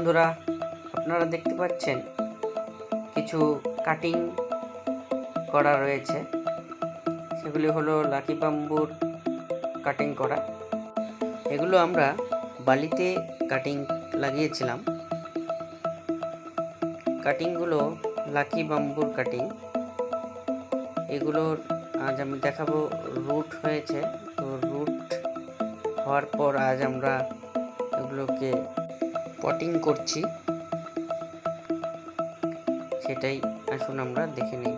বন্ধুরা, আপনারা দেখতে পাচ্ছেন কিছু কাটিং করা রয়েছে। সেগুলি হলো লাকি বাম্বুর কাটিং করা। এগুলো আমরা বালিতে কাটিং লাগিয়েছিলাম। কাটিংগুলো লাকি বাম্বুর কাটিং। এগুলোর আজ আমি দেখাবো রুট হয়েছে। তো রুট হওয়ার পর আজ আমরা এগুলোকে পটিং করছি, সেটাই আসুন আমরা দেখে নিই।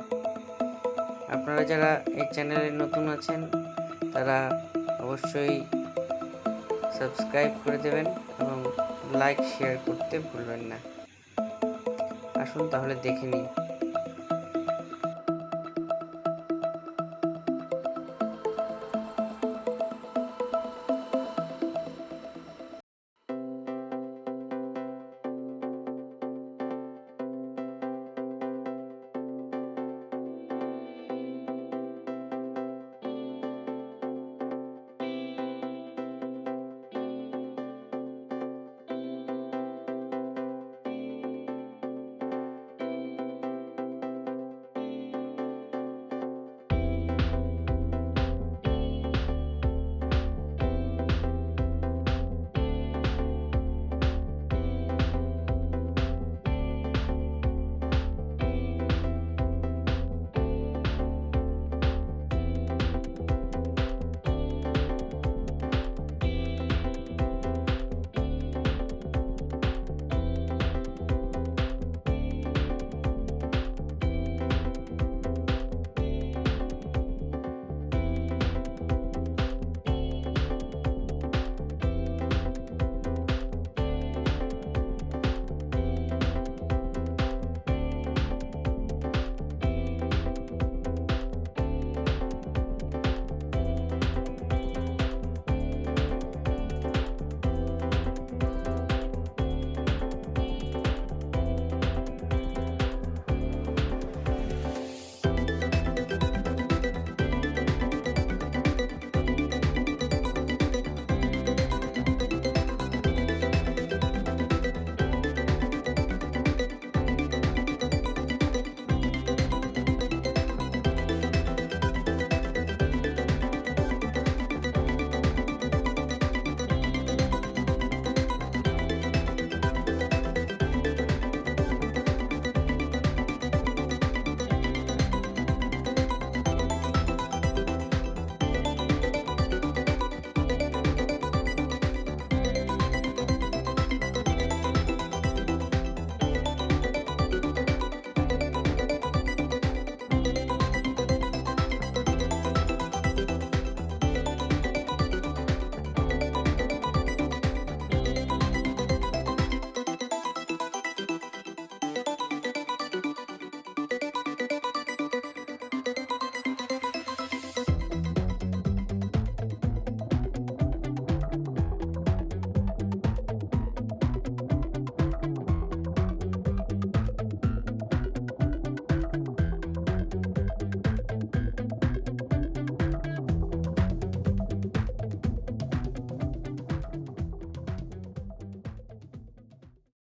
আপনারা যারা এই চ্যানেলে নতুন আছেন তারা অবশ্যই সাবস্ক্রাইব করে দেবেন এবং লাইক শেয়ার করতে ভুলবেন না। আসুন তাহলে দেখে নিই।